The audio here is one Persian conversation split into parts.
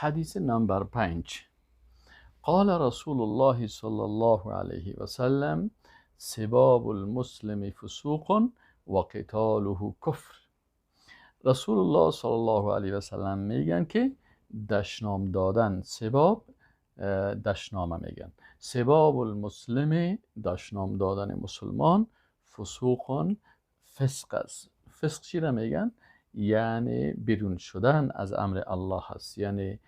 حدیث نمبر 5. قال رسول الله صلی الله علیه و سلم سباب المسلم فسوق و قتاله کفر. رسول الله صلی الله علیه و سلم میگن که دشنام دادن، سباب دشنامه میگن، سباب المسلم دشنام دادن مسلمان، فسوق فسق است. فسق چی را میگن؟ یعنی بیرون شدن از امر الله هست، یعنی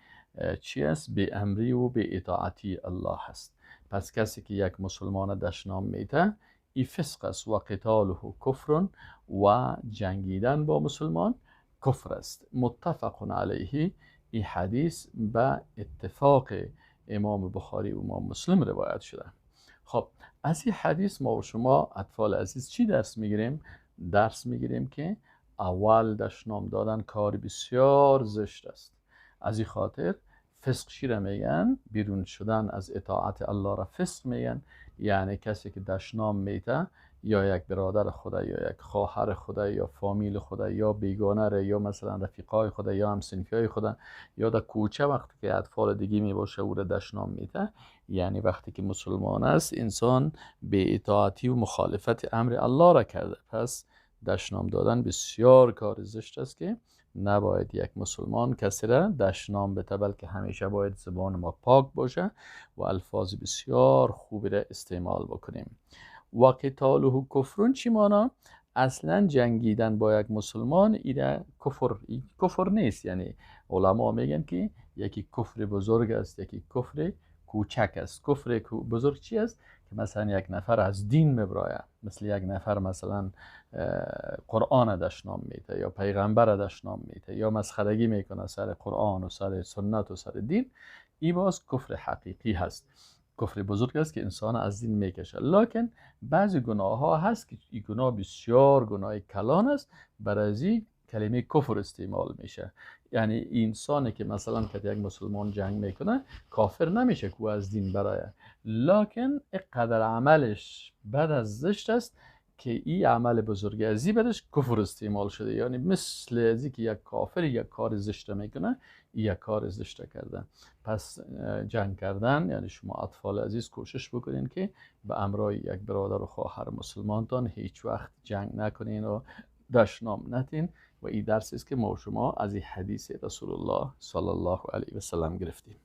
چی است؟ به امری و به اطاعتی الله هست. پس کسی که یک مسلمان دشنام میده این فسق است. و قتاله کفر، و جنگیدن با مسلمان کفر است. متفق علیه. این حدیث به اتفاق امام بخاری و امام مسلم روایت شده. خب از این حدیث ما و شما اطفال عزیز چی درس میگیریم؟ درس میگیریم که اول دشنام دادن کار بسیار زشت است. از این خاطر فسق چی را میگن؟ بیرون شدن از اطاعت الله را فسق میگن. یعنی کسی که دشنام میده یا یک برادر خدا یا یک خواهر خدا یا فامیل خدا یا بیگانه را یا مثلا رفیقای خدا یا همسنفیای خدا یا در کوچه وقتی که اطفال دیگه می باشه او را دشنام میده، یعنی وقتی که مسلمان است انسان به اطاعتی و مخالفت امر الله را کرده. پس دشنام دادن بسیار کار زشت است که نباید یک مسلمان کسی را دشنام بده، بلکه همیشه باید زبان ما پاک باشه و الفاظ بسیار خوبی را استعمال بکنیم. و قتاله کفرون چی مانا؟ اصلا جنگیدن با یک مسلمان این کفر نیست. یعنی علما میگن که یکی کفر بزرگ است، یکی کفر کوچک است. کفر بزرگ چی است؟ که مثلا یک نفر از دین مبرایه، مثل یک نفر مثلا قرآن دشنام میده یا پیغمبر دشنام میده یا مسخرگی میکنه سر قرآن و سر سنت و سر دین، این باز کفر حقیقی هست. کفر بزرگ است که انسان از دین میکشه. لکن بعضی گناه ها هست که این گناه بسیار گناه کلان است، برای کلمه کفر استعمال میشه. یعنی انسانی که مثلا که یک مسلمان جنگ میکنه کافر نمیشه که از دین برایه، لکن قدر عملش بد از زشت است که این عمل بزرگ ازی بدش کفر استعمال شده. یعنی مثل ازی که یک کافر یک کار زشت میکنه یک کار زشت کردن. پس جنگ کردن، یعنی شما اطفال عزیز کوشش بکنین که به امرای یک برادر و خواهر مسلمانتان هیچ وقت جنگ نکنین و دشنام نتین. و این درسی است که ما شما از این حدیث رسول الله صلی الله علیه و سلم گرفتیم.